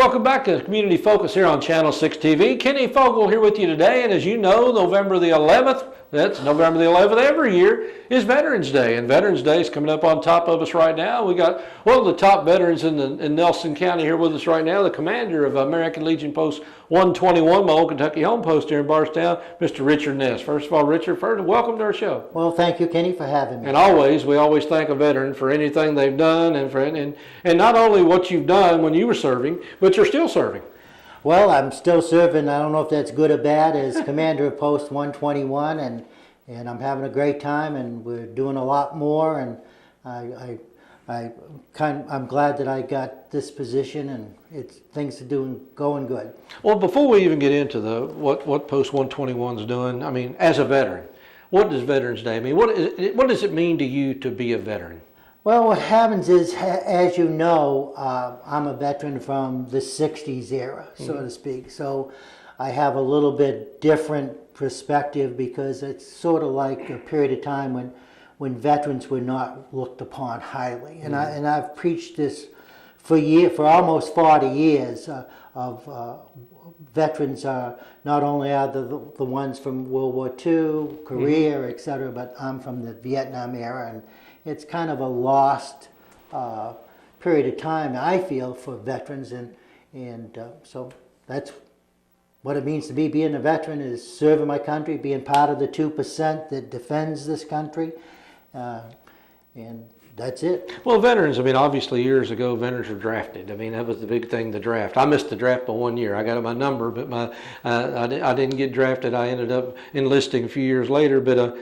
welcome back to Community Focus here on Channel 6 TV. Kenny Fogle here with you today, and as you know, November the 11th, that's November the 11th every year, is Veterans Day, and Veterans Day is coming up on top of us right now. We got one of the top veterans in Nelson County here with us right now, the commander of American Legion Post 121, my old Kentucky home post here in Bardstown, Mr. Richard Ness. First of all, Richard, welcome to our show. Well, thank you, Kenny, for having me. And we always thank a veteran for anything they've done, and not only what you've done when you were serving, but you're still serving. Well, I'm still serving. I don't know if that's good or bad as commander of Post 121, and I'm having a great time, and we're doing a lot more, and I'm glad that I got this position, and things are going good. Well, before we even get into what Post 121 is doing, I mean, as a veteran, what does Veterans Day mean? What does it mean to you to be a veteran? Well, what happens is, as you know, I'm a veteran from the 60s era, so to speak. So I have a little bit different perspective because it's sort of like a period of time when veterans were not looked upon highly. And I've preached this for almost 40 years of veterans are not only are the ones from World War II, Korea, et cetera, but I'm from the Vietnam era, and it's kind of a lost period of time, I feel, for veterans, and so that's what it means to me. Being a veteran is serving my country, being part of the 2% that defends this country, and that's it. Well, veterans, I mean, obviously years ago, veterans were drafted. I mean, that was the big thing, the draft. I missed the draft by 1 year. I got my number, but I didn't get drafted. I ended up enlisting a few years later, but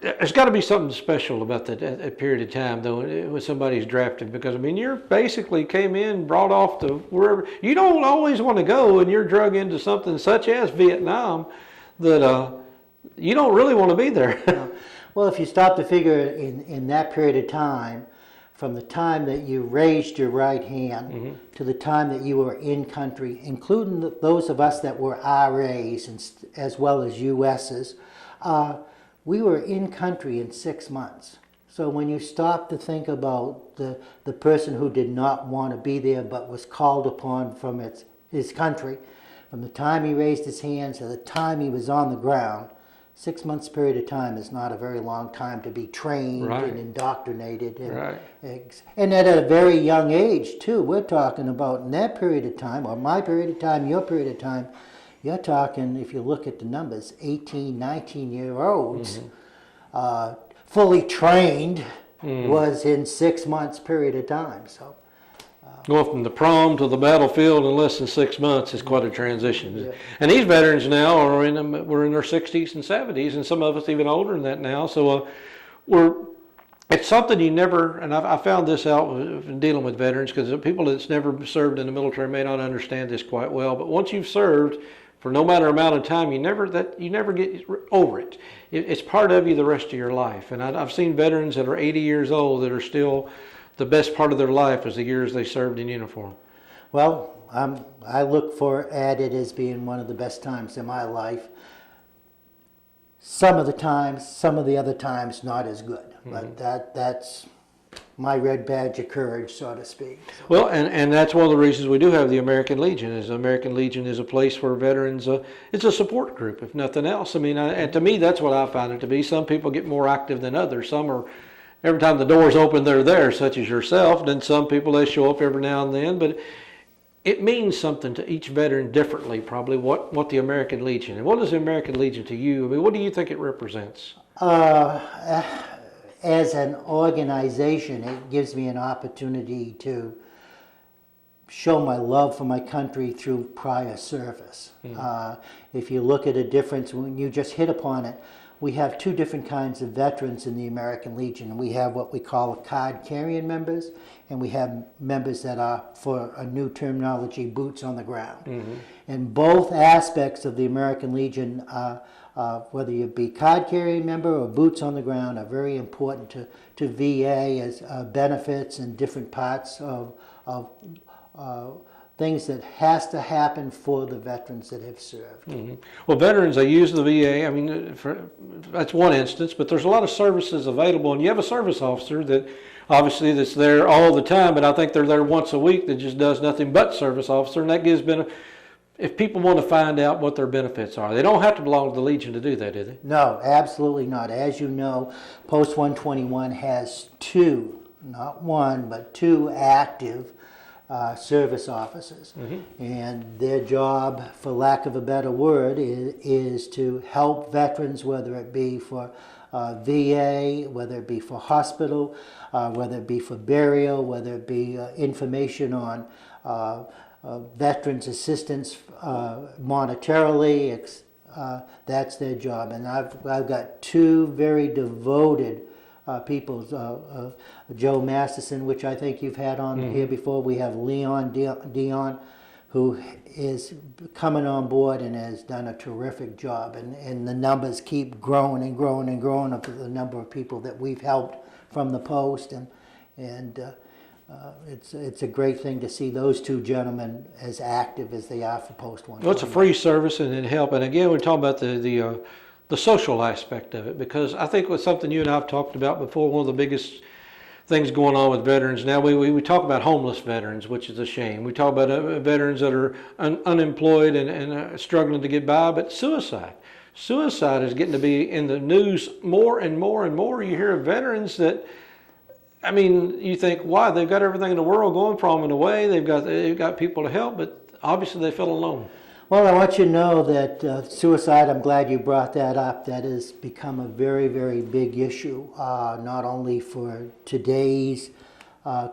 there's got to be something special about that period of time, though, when somebody's drafted, because, I mean, you're basically came in, brought off to wherever. You don't always want to go, and you're drug into something such as Vietnam that you don't really want to be there. No. Well, if you stop to figure in that period of time, from the time that you raised your right hand to the time that you were in country, including those of us that were RAs as well as USs, we were in country in 6 months. So when you stop to think about the person who did not want to be there but was called upon from his country, from the time he raised his hands to the time he was on the ground, 6 months period of time is not a very long time to be trained and indoctrinated. And at a very young age, too. We're talking about in that period of time, or my period of time, your period of time, you're talking, if you look at the numbers, 18, 19-year-olds, fully trained was in 6 months period of time. So going from the prom to the battlefield in less than 6 months is quite a transition. Yeah. And these veterans now we're in their 60s and 70s, and some of us even older than that now. So it's something you never, and I found this out in dealing with veterans, because people that's never served in the military may not understand this quite well, but once you've served, for no matter amount of time, you never get over it. It's part of you the rest of your life. And I've seen veterans that are 80 years old that are still, the best part of their life is the years they served in uniform. Well, I look at it as being one of the best times in my life. Some of the other times not as good, but that's my red badge of courage, so to speak. Well, and that's one of the reasons we do have the American Legion. Is the American Legion is a place where veterans, it's a support group, if nothing else. I mean, and to me, that's what I found it to be. Some people get more active than others. Some are, every time the doors open, they're there, such as yourself. Then some people, they show up every now and then. But it means something to each veteran differently, probably, what the American Legion. And what is the American Legion to you? I mean, what do you think it represents? As an organization, it gives me an opportunity to show my love for my country through prior service. If you look at a difference, when you just hit upon it, we have two different kinds of veterans in the American Legion. We have what we call card-carrying members, and we have members that are, for a new terminology, boots on the ground. And both aspects of the American Legion, whether you be card-carrying member or boots on the ground, are very important to VA as benefits and different parts of things that has to happen for the veterans that have served. Well, veterans, they use the VA. I mean, that's one instance, but there's a lot of services available, and you have a service officer that obviously that's there all the time, but I think they're there once a week that just does nothing but service officer, and that gives if people want to find out what their benefits are, they don't have to belong to the Legion to do that, do they? No, absolutely not. As you know, Post 121 has two, not one, but two active service officers. And their job, for lack of a better word, is to help veterans, whether it be for VA, whether it be for hospital, whether it be for burial, whether it be information on veterans assistance monetarily. That's their job. And I've got two very devoted people, Joe Masterson, which I think you've had on here before. We have Leon Dion, who is coming on board and has done a terrific job. And the numbers keep growing and growing and growing up to the number of people that we've helped from the post. And it's a great thing to see those two gentlemen as active as they are for Post 121. Well, it's a free service and it help. And again, we're talking about the social aspect of it, because I think it's something you and I have talked about before. One of the biggest things going on with veterans now, we talk about homeless veterans, which is a shame. We talk about veterans that are unemployed and struggling to get by, but suicide is getting to be in the news more and more and more. You hear of veterans that, I mean, you think, why? They've got everything in the world going from them in a way. They've got people to help, but obviously they feel alone. Well, I want you to know that suicide, I'm glad you brought that up. That has become a very, very big issue, not only for today's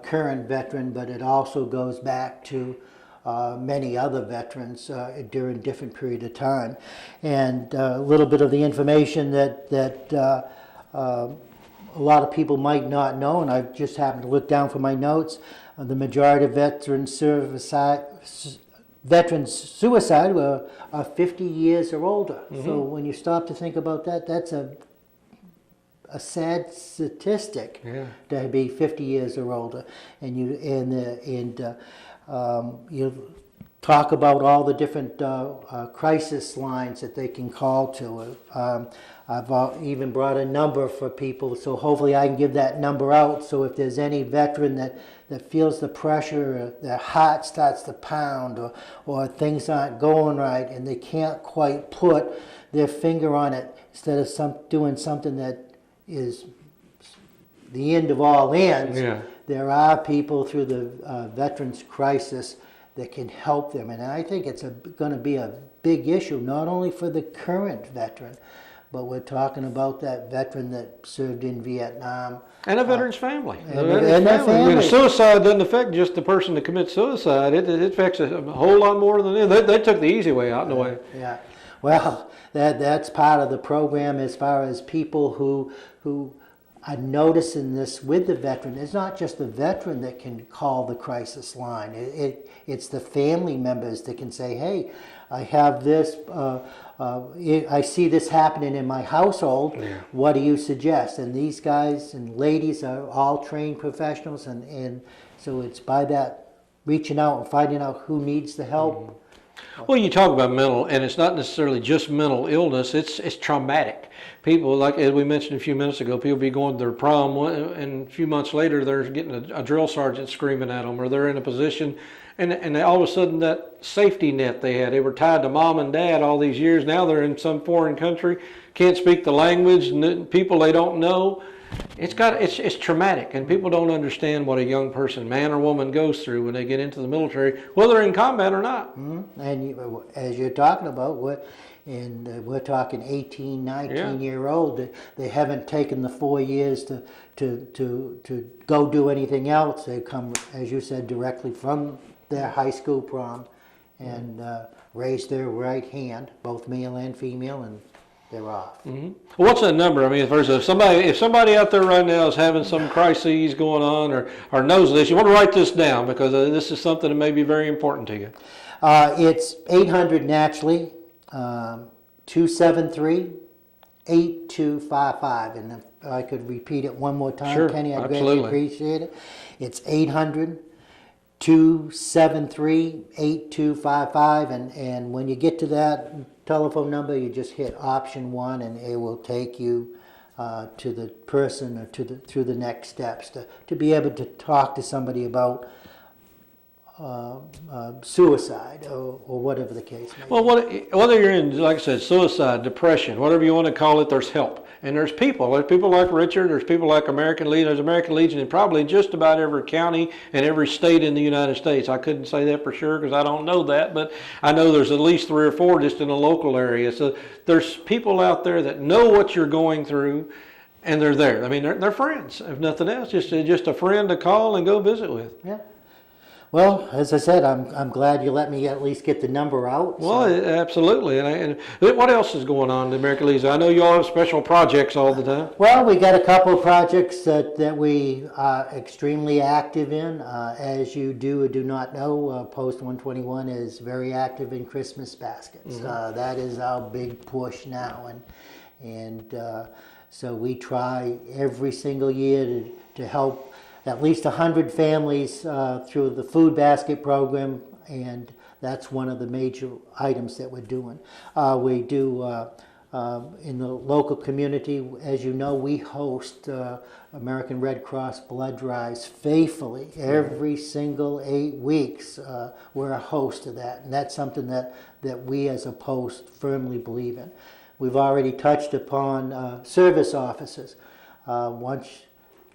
current veteran, but it also goes back to many other veterans during different period of time. And a little bit of the information that a lot of people might not know, and I just happened to look down for my notes, the majority of veterans suicide are 50 years or older. So when you stop to think about that, that's a sad statistic to be 50 years or older. And you talk about all the different crisis lines that they can call to. I've even brought a number for people, so hopefully I can give that number out. So if there's any veteran that feels the pressure, or their heart starts to pound, or things aren't going right, and they can't quite put their finger on it, instead of doing something that is the end of all ends, there are people through the Veterans Crisis that can help them. And I think it's going to be a big issue, not only for the current veteran, but we're talking about that veteran that served in Vietnam. And a veteran's family. And their family. I mean, suicide doesn't affect just the person that commits suicide. It affects a whole lot more than that. They took the easy way out in a way. Yeah. Well, that's part of the program as far as people who are noticing this with the veteran. It's not just the veteran that can call the crisis line. It's the family members that can say, hey, I have this, I see this happening in my household. What do you suggest? And these guys and ladies are all trained professionals, and so it's by that reaching out and finding out who needs the help. Well, you talk about mental, and it's not necessarily just mental illness, it's traumatic. People, like as we mentioned a few minutes ago, people be going to their prom, and a few months later they're getting a drill sergeant screaming at them, or they're in a position, and they, all of a sudden that safety net they were tied to mom and dad all these years, now they're in some foreign country, can't speak the language, and people they don't know. It's traumatic, and people don't understand what a young person, man or woman, goes through when they get into the military, whether they're in combat or not. And as you're talking about, we're talking 18, 19-year-old. They haven't taken the 4 years to go do anything else. They come, as you said, directly from their high school prom and raise their right hand, both male and female, and they're off. Well, what's that number? I mean, if somebody out there right now is having some crises going on or knows this, you want to write this down, because this is something that may be very important to you. It's 800 naturally, 273-8255. And if I could repeat it one more time, sure, Kenny, I'd absolutely greatly appreciate it. It's 800 273-8255, and when you get to that telephone number, you just hit option 1, and it will take you to the person or through the next steps to be able to talk to somebody about suicide or whatever the case may be. Well, whether you're in, like I said, suicide, depression, whatever you want to call it, there's help. And there's people like Richard, there's people like American Legion, there's American Legion in probably just about every county and every state in the United States. I couldn't say that for sure because I don't know that, but I know there's at least 3 or 4 just in the local area. So there's people out there that know what you're going through, and they're there. I mean, they're friends, if nothing else, just a friend to call and go visit with. Yeah. Well, as I said, I'm glad you let me at least get the number out. Well, absolutely. And what else is going on in the American Legion? I know you all have special projects all the time. Well, we got a couple of projects that we are extremely active in. As you do or do not know, Post 121 is very active in Christmas baskets. That is our big push now, and so we try every single year to help at least 100 families through the food basket program, and that's one of the major items that we're doing. We do in the local community, as you know, we host American Red Cross blood drives faithfully every single 8 weeks. We're a host of that, and that's something that we as a post firmly believe in. We've already touched upon service officers. Once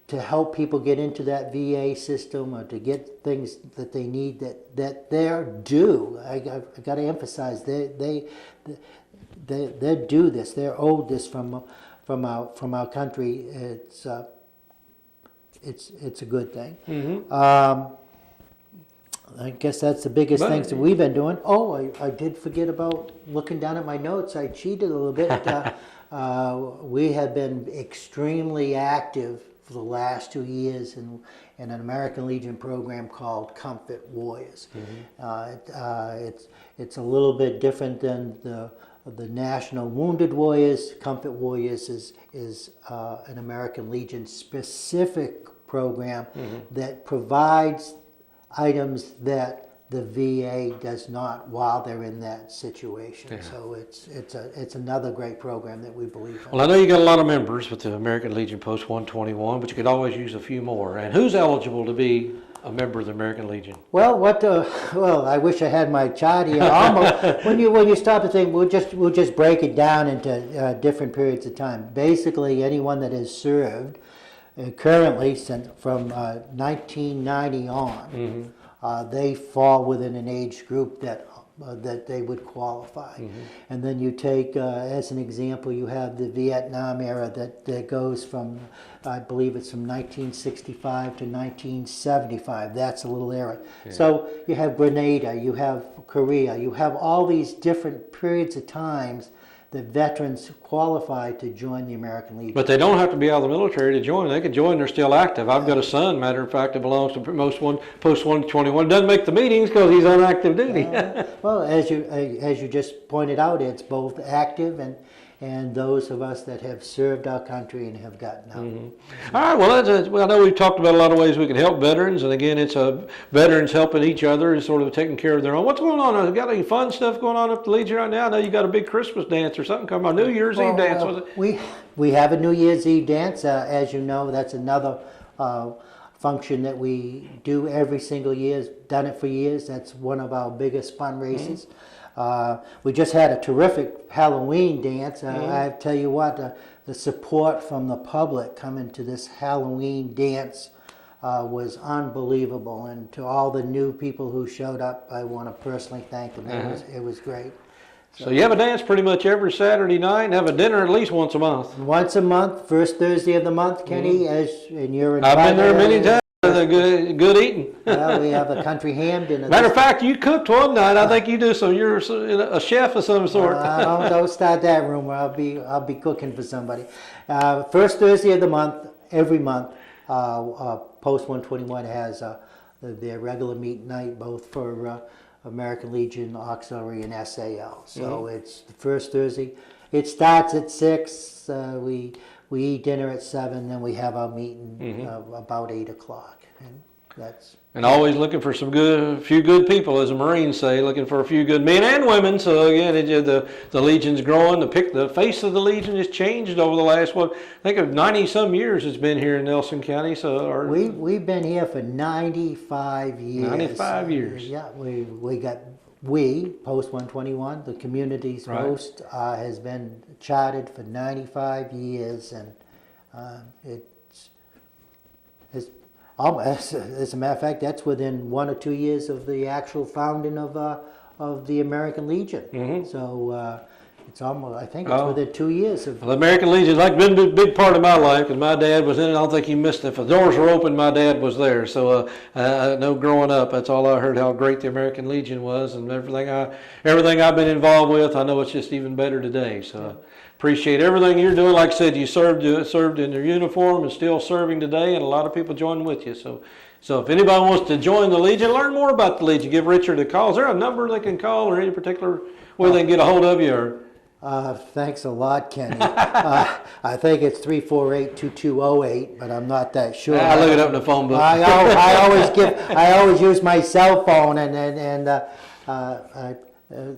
to help people get into that VA system or to get things that they need that they're due. I got to emphasize they're due this. They're owed this from our country. It's a good thing. I guess that's the biggest things that we've been doing. Oh, I did forget about looking down at my notes. I cheated a little bit. We have been extremely active for the last 2 years in an American Legion program called Comfort Warriors. It's a little bit different than the National Wounded Warriors. Comfort Warriors is an American Legion specific program that provides items that the VA does not while they're in that situation. Yeah. So it's another great program that we believe in. Well, I know you got a lot of members with the American Legion Post 121, but you could always use a few more. And who's eligible to be a member of the American Legion? Well, I wish I had my chart here. Almost, when you stop to think, we'll just break it down into different periods of time. Basically, anyone that has served currently from 1990 on. They fall within an age group that they would qualify. And then you take, as an example, you have the Vietnam era that goes from, I believe it's from 1965 to 1975. That's a little era. Yeah. So you have Grenada, you have Korea, you have all these different periods of times that veterans qualify to join the American Legion. But they don't have to be out of the military to join. They can join, they're still active. I've got a son, matter of fact, that belongs to Post 121. Doesn't make the meetings because he's on active duty. Well, as you just pointed out, it's both active and those of us that have served our country and have gotten out. All right, well, I know we've talked about a lot of ways we can help veterans, and again, it's veterans helping each other and sort of taking care of their own. What's going on? Have you got any fun stuff going on up the Legion right now? I know you got a big Christmas dance or something coming on, New Year's Eve dance, was it? We have a New Year's Eve dance. As you know, that's another function that we do every single year. Done it for years. That's one of our biggest fundraisers. We just had a terrific Halloween dance. I tell you what, the support from the public coming to this Halloween dance was unbelievable. And to all the new people who showed up, I want to personally thank them. It was great. So you have a dance pretty much every Saturday night and have a dinner at least once a month. Once a month, first Thursday of the month, Kenny, and you're invited. I've been there many times. Good eating. Well, we have a country ham dinner. Matter of fact, you cooked one night. I think you do some. You're a chef of some sort. Don't start that rumor. I'll be cooking for somebody. First Thursday of the month, every month, Post 121 has their regular meet night, both for American Legion, Auxiliary, and SAL. So it's the first Thursday. It starts at 6. We eat dinner at 7, then we have our meeting about 8 o'clock. That's And always looking for few good people, as the Marines say, looking for a few good men and women. So again, the Legion's growing. The face of the Legion has changed over the last, I think of 90-some years it's been here in Nelson County. So we've been here for 95 years. 95 years. Yeah, Post 121, the community's Right. post, has been chartered for 95 years, and it's as a matter of fact, that's within 1 or 2 years of the actual founding of the American Legion. Mm-hmm. So it's almost, I think it's within 2 years of. Well, the American Legion's been a big part of my life, because my dad was in it. I don't think he missed it. If the doors were open, my dad was there. So I know growing up, that's all I heard, how great the American Legion was, and everything I've been involved with, I know it's just even better today. So appreciate everything you're doing. Like I said, you served in your uniform and still serving today, and a lot of people join with you. So if anybody wants to join the Legion, learn more about the Legion, give Richard a call. Is there a number they can call, or any particular way they can get a hold of you? Or Thanks a lot, Kenny. I think it's 348-2208, but I'm not that sure. I look it up in the phone book. I always use my cell phone, and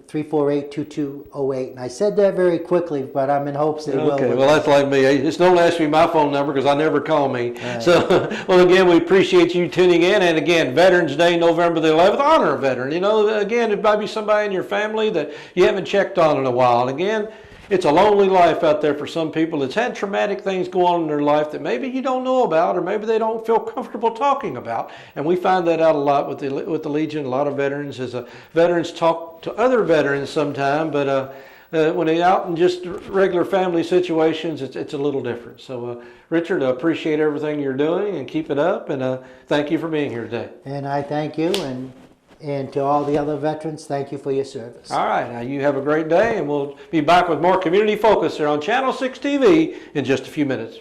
348-2208, and I said that very quickly, but I'm in hopes they will. Okay, well, that's like me. Just don't ask me my phone number, because I never call me. Right. So, well, again, we appreciate you tuning in. And again, Veterans Day, November the 11th, honor a veteran. You know, again, it might be somebody in your family that you haven't checked on in a while. And again, it's a lonely life out there for some people that's had traumatic things go on in their life that maybe you don't know about, or maybe they don't feel comfortable talking about. And we find that out a lot with the Legion. A lot of veterans, veterans talk to other veterans sometime, but when they're out in just regular family situations, it's a little different. So, Richard, I appreciate everything you're doing, and keep it up. And thank you for being here today. And I thank you, and to all the other veterans, thank you for your service. All right. Now, you have a great day, and we'll be back with more Community Focus here on Channel 6 TV in just a few minutes.